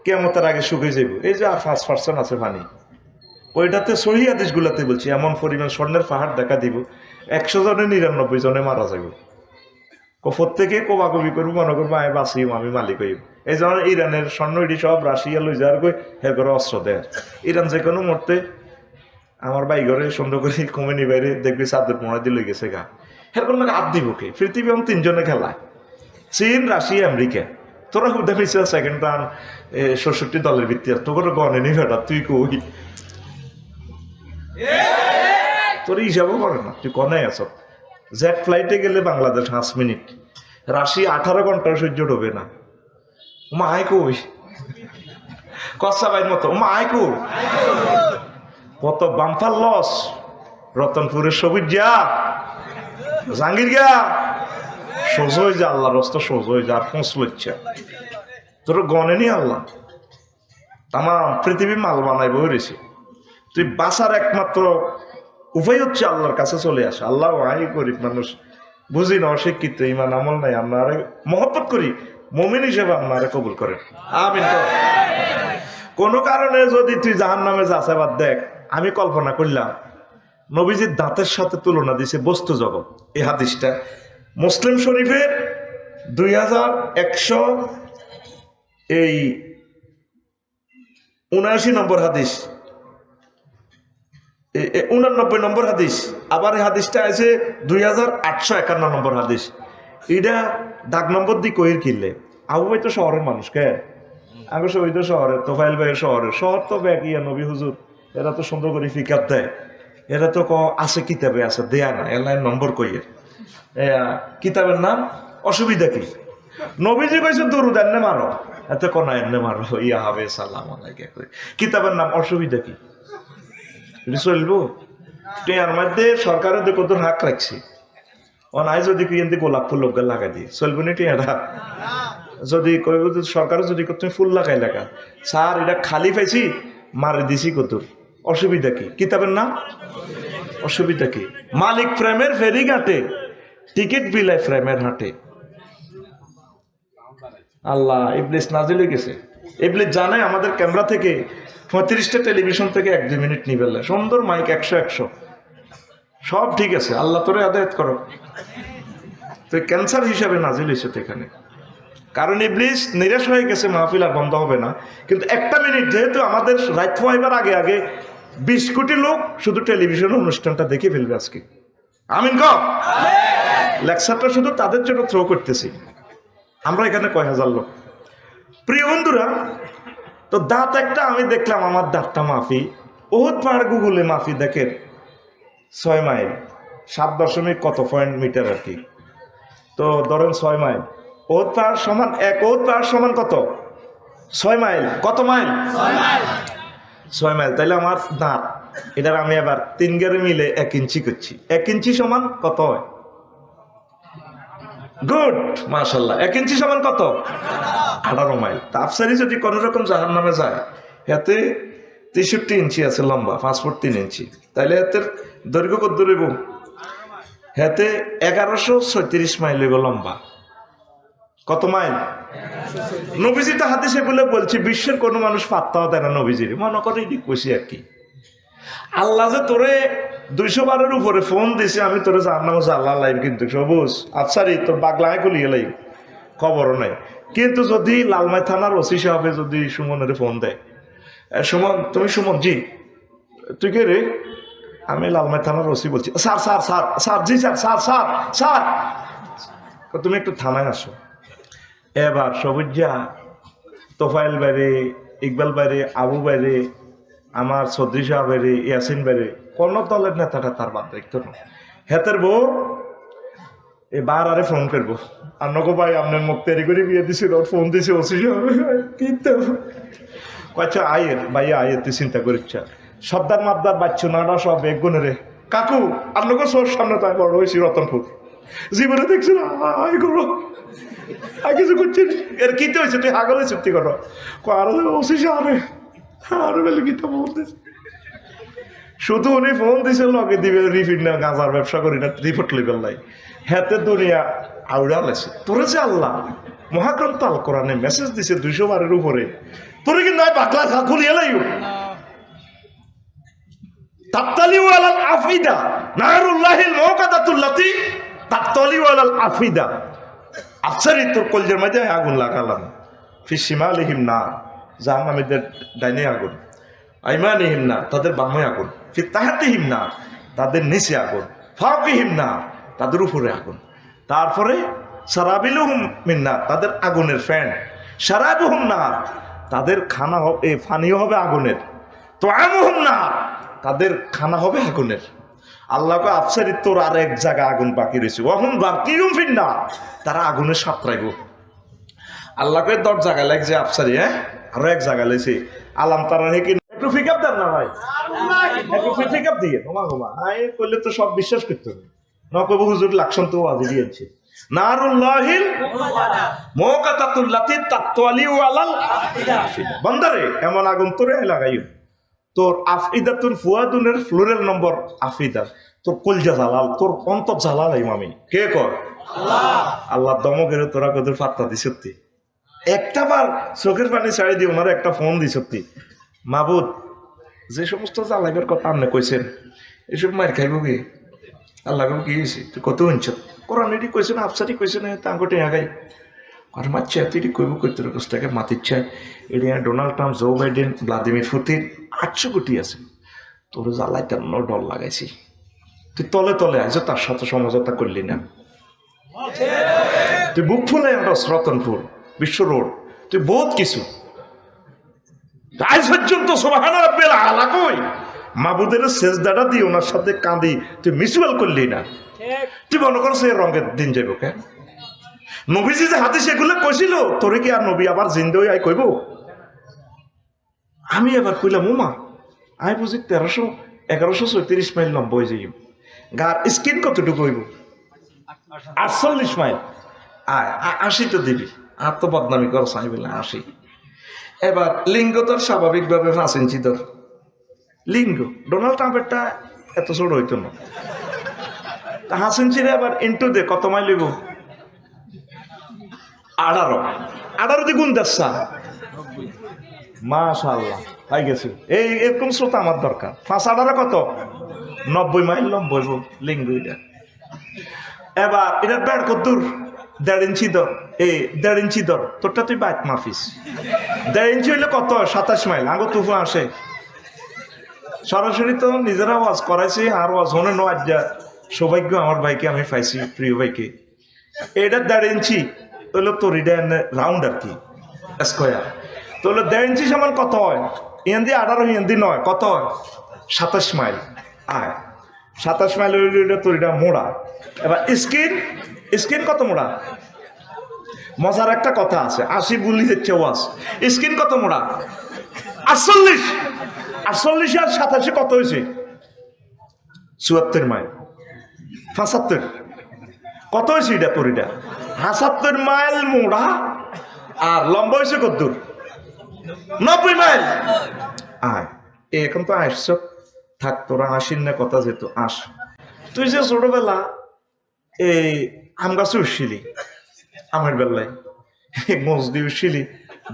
কিয়ামতের আগে শুকিয়ে যাবে, এই যে আর 5% আছে পানি, ওইটাতে সহি হাদিসগুলাতে বলছি এমন পরিমাণ স্বর্ণের পাহাড় দেখা দিব 100 জনে 99 জনে মারা যাবে। প্রত্যেকে কোবাকবি করবো, মনে করবো আমি বাঁচিম, আমি মালিক হইব। এই যেমন ইরানের স্বর্ণ ইডি সব রাশিয়া লই যাওয়ার কই হে করে অস্ত্র দেয়। ইরান যে কোনো মুহূর্তে আমার বাই ঘরে সুন্দর করে কমেনি বাইরে দেখবি চাঁদের মোড়া দিয়ে লই গেছে গা, এরকম লাগে আদ দিব কে? পৃথিবী এখন 3 জনে খেলায়, চীন, রাশিয়া, আমেরিকা। তোরা হুদা পেয়েছে সেকেন্ড রান 66 দলের ভিত্তি, তোর গনে নি বেটা, তুই কই তোর হিসাবও করে না, তুই কনে আছ। জেট ফ্লাইটে গেলে বাংলাদেশ 5 মিনিট, রাশিয়া 18 ঘন্টা সহ্য ঢোবে না। মাই কই কচ্ছা বাইর মতো মাই কই, কত বাম্পার লস। রতনপুরের সবুজ যা জাহাঙ্গীর গা সোজা হয়ে যা, আল্লাহ রাস্তা সোজা হয়ে যা, আর পৌঁছল ইচ্ছা তোর গনে নি আল্লাহ। তামাম পৃথিবী মাল বানাই বই রয়েছে। তুই বাঁচার একমাত্র উপায় হচ্ছে আল্লাহর কাছে চলে আসা। আল্লাহ আই গরিব মানুষ, বুঝি না, অশিক্ষিত, ইমান আমল নাই, আপনারে মহব্বত করি, মুমিন হিসেবে আপনারে কবুল করেন, আমিন। কোন কারণে যদি তুই জাহান্নামে যাচ্ছে, বাদ দেখ, আমি কল্পনা করলাম নবীজির দাঁতের সাথে তুলনা দিছে বস্তু জগৎ। এই হাদিসটা মুসলিম শরীফের 2179 নম্বর হাদিস, 89 নম্বর হাদিস। আবার এই হাদিসটা আছে 2851 নম্বর হাদিস। এটা ডাক নম্বর দিয়ে কইর কিনলে আবু ভাই তো শহরের মানুষ কে, আগে সবই তো শহরে, তোফাইল ভাই শহরে, শহর তো ব্যাগ ইয়া নবী হুজুর এরা তো সুন্দর করে পিকআপ দেয়, এরা তো আছে কিতাবে আছে দেয়া না, এলাইন নম্বর কইয়ের কিতাবের নাম অসুবিধা কি? নবীজি কইছে দরুদ এনে মারো, এত কোনা এনে মারো, ইয়া হবে সালাম আলাইকুম। কিতাবের নাম অসুবিধা কি? চলবো টেয়ার মধ্যে সরকারের দিকে কত হাক রাখছি, অনাই যদি কিনতে গোলাপ ফুল লোক লাগাই দিই চলবো না টেয়ারা? যদি কইব সরকার যদি তুমি ফুল লাগাই লাগা, স্যার এটা খালি পাইছি মারি দিছি কত, অসুবিধা কি? কিতাবের নাম অসুবিধা কি? মালিক প্রেমের ফেরি ঘাটে, টিকিট বিলায় প্রেমের হাটে। আল্লাহ ইবলিস নাজিল হয়ে গেছে। ইবলিস জানে আমাদের ক্যামেরা থেকে 35টা টেলিভিশন থেকে 1-2 মিনিট নিবে, সুন্দর মাইক 100 সব ঠিক আছে, আল্লাহ তোরে আদায়াত করো। তুই ক্যান্সার হিসাবে নাজিল হয়েছে এখানে, কারণ ইবলিস নিরাশ হয়ে গেছে, মাহফিল আর বন্ধ হবে না। কিন্তু 1টা মিনিট যেহেতু আমাদের রাত হইবার আগে আগে 20 কোটি লোক শুধু টেলিভিশন অনুষ্ঠানটা দেখে ফেলবে আজকে, আমিন ক লেকচারটা শুধু তাদের জন্য থ্রো করতেছি। আমরা এখানে কয় হাজার লোক। প্রিয় বন্ধুরা, তো দাঁত একটা আমি দেখলাম, আমার দাঁতটা মাফি। ওহুদ পাহাড় গুগলে মাফি দেখেন 6 মাইল 7 কত পয়েন্ট মিটার আর কি। তো ধরেন 6 মাইল, ওহুদ পাহাড় সমান ওহুদ পাহাড় সমান কত? 6 মাইল। কত মাইল? 6 মাইল। তাইলে আমার দাঁত এটার আমি আবার 3 গেরে মিলে 1 ইঞ্চি করছি। 1 ইঞ্চি সমান কত হয়? গুড, মাশাআল্লাহ। 1 ইঞ্চি সমান কত? 18 মাইল। তাফসারি যদি কোন রকম জাহান্নামে যায়, এতে 63 ইঞ্চি আছে লম্বা, 5 ফুট 3 ইঞ্চি। তাইলে এতে দৈর্ঘ্য কত দূর? এতে 1136 মাইল হইব লম্বা। কত মাইল? নবীজি তো হাদিসে বলে বলছি, বিশ্বের কোনো মানুষ পাত্তাও দেয় না নবীজির, মনে করে এটি কইছি আর কি। আল্লাহ যে তোরে 200 বারের উপরে ফোন দিছে, আমি তোরে জাহান্নামে আল্লাহ লাইভ, কিন্তু সবুজ আফসারি তোর বাগলায় গুলিয়ে লাইব, খবরও নাই। কিন্তু যদি লালমাই থানার ওসি সাহেবে যদি সুমনের ফোন দেয়, সুমন তুমি সুমন জি, তুই কে রে? আমি লালমাই থানার ওসি বলছি। স্যার স্যার স্যার স্যার জি স্যার স্যার স্যার স্যার তুমি একটু থানায় আসো। এবার সবুজ যা তোফাইল বাইরে, ইকবাল বাইরে, আবু বাইরে, আমার চৌধুরী সাহেব বাইরে, ইয়াসিন বাইরে, কোন দলের নেতাটা তার বাদ দেখতো না। হেতের বউ এবার আরে ফোন করবো, আর নগো ভাই আপনার মুখ তৈরি করে বিয়ে দিছিল, ফোন দিছে ওসি সাহেব, কিন্তু কয়েছে আয়ের ভাইয়া আয়ের তুই চিন্তা করিস, সর্দার মাবদার বাচ্চু নানা সব এক গুণে রে কাকু আপনাকে সোর সামনে তাই বড় হয়েছি রতনপুর, জীবনে দেখছি না আয় করো আর কিছু করছি এর কিতে হয়েছে, তুই হাগলে চুক্তি করো, আরো ওসি সাহেব আরো বেলে কিতা বলতেছে। শুধু উনি ফোন দিছে লগে দিবে রিফিট না গাঁজার ব্যবসা করি না রিপোর্ট লিবেল নাই হাতে দুনিয়া আউড়া লেছে তোরে যে আল্লাহ মহাগ্রন্থ আল কোরআনে মেসেজ দিছে 200 বারের উপরে তোরে কি নয় পাগলা খা খুলিয়ে লাইও তাত্তালিউ আলাল আফিদা নারুল্লাহিল মুকাদাতুল্লাতি তাত্তালিউ আলাল আফিদা আফসারি তোর কলজের মধ্যে আগুন লাগালাম ফিস শিমালিহিম না জাহান্নামীদের ডাইনে আগুন আইমানিহিম না তাদের বামে আগুন ফির তাহাতিহিম না তাদের নিচে আগুন ফাওকিহিম না তাদের উপরে আগুন তারপরে সারাবিলুহুম মিন্না তাদের আগুনের ফ্যান সারাবুহুম না তাদের খানা হবে পানীয় হবে আগুনের তুআমুহুম না তাদের খানা হবে আগুনের আল্লাহকে আফসারি তোর আর এক জায়গা আগুন বাকি রয়েছে ওহুম বাকিউম ফিন্না তারা আগুনের সাঁতরাইব আল্লাহকে 10 জায়গা লাগছে আফসারি আরো এক জায়গা লেছে আলাম তারা কি একটু ফিকাপ দেন না ভাই একটু ফিকাপ দিয়ে ঘুমা করলে তো সব বিশ্বাস করতে হবে না কইব হুজুর লাকশন তো আজি দিয়েছে নারুল্লাহিল মুকাতাতুল্লাতি তাত্তালিউ আলাল আফিদা বান্দারে এমন আগুন তোরে লাগাইও তোর আফিদাতুল ফুয়াদুনের ফ্লোরেল নম্বর আফিদা তোর কলজা জালাল তোর অন্তর জালাল ইমামি কে কর আল্লাহ আল্লাহ দমকের তোরা কত ফাত্তা দি সত্যি একটা বার চোখের পানি ছাড়ি দিয়ে ওনার একটা ফোন দি সত্যি মাবুদ যে সমস্ত জ্বালাইবার কথা আপনি কইছেন এসব মার খাইব কি আল্লাহ কি হয়েছে তুই কত হইছ কোরআন এটি কইছে না আফসারি কইছে না তাঙ্গটে আগাই আর মাচ্ছা তুই কইব করতে টাকা মাতিচ্ছা এটি Donald Trump Joe Biden Vladimir Putin 800 কোটি আছে তোর জ্বালাই তেন ডর লাগাইছি তুই তলে তলে আইজ তার সাথে সমঝোতা করলি না তুই বুক ফুলে আমরা রতনপুর বিশ্ব রোড তুই বহুত কিছু আজ পর্যন্ত সুবহানা রাব্বিল আলা কই মাবুদের সেজদাটা দিয়ে ওনার সাথে কাঁদি তুই মিসওয়াল করলি না তুই মনে করছ এর রঙের দিন যাইব কেন নবীজি যে হাতে সেগুলো কইছিল তোরে কি আর নবী আবার জিন্দে হই আই কইব আমি এবার কইলাম উমা আমি বুঝি 1136 মাইল লম্বা যাই গার স্কিন কতটুকু হইব 48 মাইল আয় 80 তো দিবি আর তো বদনামি কর চাই বলে 80 এবার লিঙ্গ তোর স্বাভাবিকভাবে 5 ইঞ্চি তোর লিঙ্গ ডোনাল্ড ট্রাম্পেরটা এত ছোট হইতো না 5 ইঞ্চির এবার ইন্টু দে কত মাইল হইব 18 দিয়ে গুণ দেড়শা মাশাআল্লাহ পাই গেছি এই এরকম শ্রোতা আমার দরকার 5-18 কত 90 মাইল লম্ব হইব লিঙ্গ এটা এবার এটা বেড় কদ্দুর 1.5 ইঞ্চি ধর 1.5 ইঞ্চি ধর তোরটা তুই বাইক মাফিস 1.5 ইঞ্চি হইলে কত 27 মাইল আগে তুফু আসে সরাসরি তো নিজেরা ওয়াজ করাইছি আর ওয়াজ হনে নো আজ সৌভাগ্য আমার ভাইকে আমি পাইছি প্রিয় ভাইকে এটা 1.5 ইঞ্চি হইলো তোর এটা রাউন্ড আর কি স্কোয়ার তো হলো 1.5 ইঞ্চি সমান কত হয় ইন্দি 18 ইন্দি 9 কত হয় 27 মাইল আয় 27 মাইল হইলে তোর এটা মোড়া এবার স্কিন কত মোড়া মজার একটা কথা আছে 80 বলি যাচ্ছে ওয়াজ স্কিন কত মোড়া 48 আর 87 কত হয়েছে 74 মাইল 75 কত হয়েছে এটা তোর এটা 75 মাইল মোড়া আর লম্বা হয়েছে কত দূর 90 মাইল আয় এখন তো আসছ থাক তোরা আসিন না কথা যেত আস তুই যে ছোটবেলা এই আম গাছে উঠছিলি আমের বেলায় মসদি উঠছিলি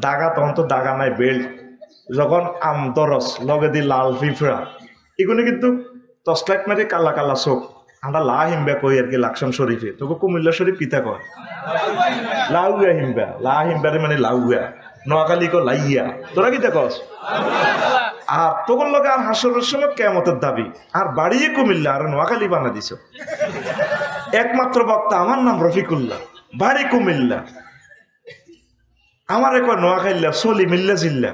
দাগা তখন তো দাগা নাই বেল্ট যখন আম দরস লগে দি লাল ফিফড়া এগুলো কিন্তু টসলাইট মারি কালা কালা চোখ আমরা লা হিমবা কই আর কি লাকসাম শরীফে তোকে কুমিল্লা শরীফ পিতা কয় লাউয়া হিমবা লা হিমবারে মানে লাউয়া নোয়াখালী কো লাইয়া তোরা কিতা কস আর তোর লগে আর হাসরের সময় কেমতের দাবি আর বাড়িয়ে কুমিল্লা আর নোয়াখালী বানা দিছ একমাত্র বক্তা আমার নাম রফিকুল্লাহ বাড়ি কুমিল্লা আমার একবার নোয়াখাইল্লা সলি মিল্লা জিল্লা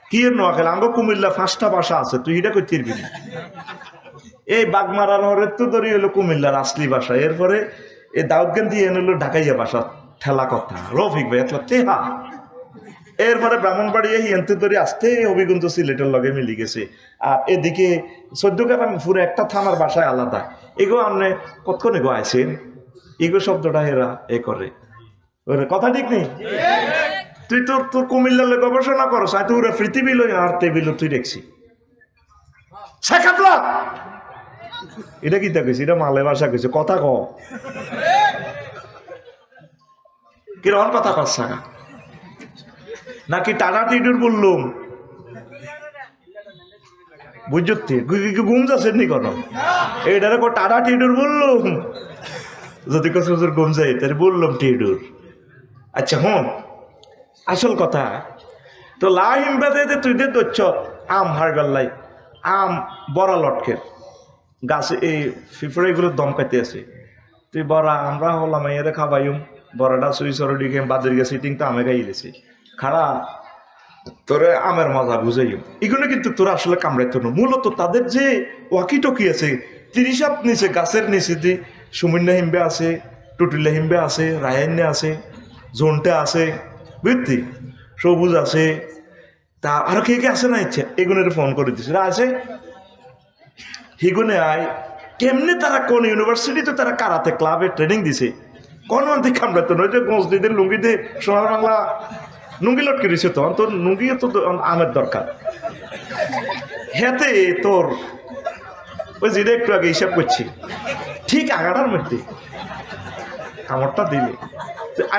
কি নোয়াখালী আঙ্গ কুমিল্লা 5টা ভাষা আছে তুই এটা কই তিরবি না এই বাগমারার হরের তো ধরি হলো কুমিল্লার আসলি ভাষা এরপরে এই দাউদগান্ধী হলো ঢাকাইয়া ভাষা ঠেলা কথা রফিক ভাই এত তেহা এরপরে ব্রাহ্মণবাড়ি হিয়ান্তে ধরে আসতে হবিগঞ্জ সিলেটের লগে মিলি গেছে আর এদিকে 14 গ্রাম পুরো একটা থানার ভাষায় আলাদা এগো আপনি কতক্ষণ এগো আইছেন এগো শব্দটা হেরা এ করে কথা ঠিক নেই তুই তোর তোর কুমিল্লালে গবেষণা করস তুই ওরা পৃথিবী লই আর টেবিল তুই দেখছি শেখাতলা এটা কি দেখেছি এটা মালে ভাষা কইছে কথা ক কিরকম কথা কস সাকা নাকি টানা টিডুর বললুম বুঝতে ঘুম যাচ্ছে নি কোনো এইটারে টানা টিডুর বললুম যদি কসুর ঘুম যাই তাহলে বললাম টিডুর আচ্ছা হুম আসল কথা তো লাহিম বেদে তুই দে দচ্ছ আম হারগাল্লাই আম বড়া লটকের গাছে এই ফিফড়াইগুলোর দম খাইতে আছে তুই বড়া আমরা হলাম এরে খাবাইম বড়াটা সুই সরডি খেয়ে বাদের গেছে সিটিং তো আমে খাইলেছি খাড়া তোরে আমের মজা বুঝাইম এগুলো কিন্তু তোরা আসলে কামড়াইতো না মূলত তাদের যে ওয়াকি টকি আছে 30 হাত নিচে গাছের নিচে দিয়ে সুমিন্না হিমবে আছে টুটিল্লা হিমবে আছে রায়ান্নে আছে জোনটা আছে বুঝলি সবুজ আছে তা আরো কে কে আছে না ইচ্ছে এগুনের ফোন করে দিছে আছে হিগুনে আয় কেমনে তারা কোন ইউনিভার্সিটিতে তারা কারাতে ক্লাবে ট্রেনিং দিছে কোন মন্ত্রী কামড়াতো নয় যে গঞ্জদিদের লুঙ্গিতে সোনার বাংলা লুঙ্গি লটকে দিছে তো তোর লুঙ্গি তো আমের দরকার হেতে তোর ওই যেটা একটু আগে হিসাব করছি ঠিক আগাটার মধ্যে কামড়টা দিলে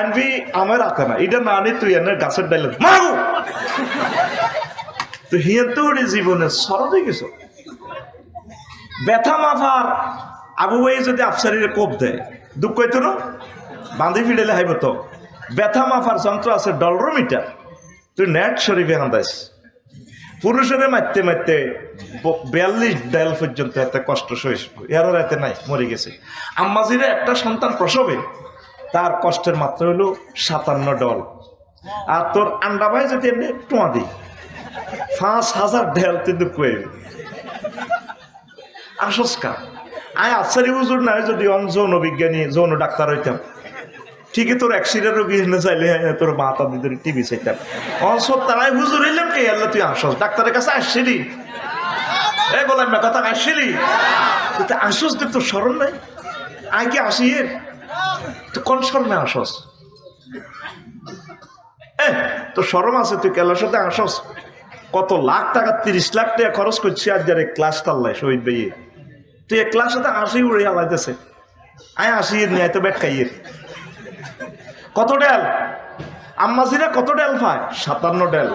আনবি আমার আঁকা না এটা না আনি তুই এনে গাছের ডাইলে মারু তো হিয়ার তো জীবনে সরদ হয়ে গেছ ব্যথা মাফার আবু ভাই যদি আফসারিরে কোপ দেয় দুঃখ হইতো না বাঁধি ফিডেলে হাইব তো ব্যথা মাফার যন্ত্র আছে ডলরোমিটার তুই নেট শরীফে আন্দাইস পুরুষের মারতে মারতে 42 ডাইল পর্যন্ত এত কষ্ট সহিস এরও রাতে নাই মরে গেছে আম্মাজিরে একটা সন্তান প্রসবে তার কষ্টের মাত্রা হলো 57 ডল আর তোর আন্ডা ভাই যদি এমনি টোয়া দিই 5000 ডেল তুই দুঃখ আসস্কা আয় আফসারি হুজুর নাই যদি যৌন বিজ্ঞানী যৌন ডাক্তার হইতাম ঠিকই তোর অ্যাক্সিডেন্ট রোগী এনে চাইলে তোর মাথা দিতে টিভি চাইতাম অসব তারাই হুজুর এলাম কে আল্লাহ তুই আসস ডাক্তারের কাছে আসছিলি এ বললাম না কথা আসছিলি তুই আসস যে তোর স্মরণ নাই আয় কি আসি তুই কোন স্মরণে আসস তোর স্মরণ আছে তুই কেলার সাথে আসস কত লাখ টাকা 30 লাখ টাকা খরচ করছি আর যারে ক্লাস টাল্লাই শহীদ ভাইয়ে তুই এক ক্লাস সাথে আসি উড়ে আলাইতেছে আয় আসি নিয়ে তো ব্যাট খাইয়ে কত ডেল আম্মাজিরা কত ডেল পায় 57 ডেল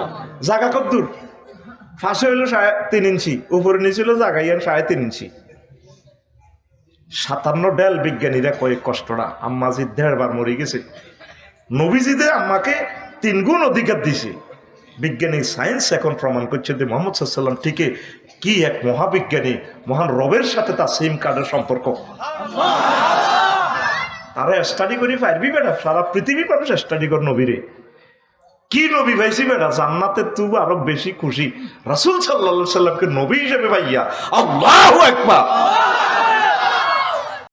জায়গা কত দূর ফাঁসে হইল 3.5 ইঞ্চি উপরে নিয়েছিল জায়গায় 3.5 ইঞ্চি 57 ডেল বিজ্ঞানীরা কয়েক কষ্টটা আম্মাজি 1.5 বার মরে গেছে নবীজিদের আম্মাকে 3 গুণ অধিকার দিছে বিজ্ঞানী সায়েন্স এখন প্রমাণ করছে যে মোহাম্মদ সাল্লাল্লাহু ঠিকই কি এক মহাবিজ্ঞানী মহান রবের সাথে তার সিম কার্ডের সম্পর্ক তারা স্টাডি করি পারবি বেটা সারা পৃথিবীর মানুষ স্টাডি কর নবীরে কি নবী ভাইছি বেটা জান্নাতে তুই আরো বেশি খুশি রাসূল সাল্লাল্লাহু আলাইহি সাল্লামকে নবী হিসেবে ভাইয়া আল্লাহু আকবার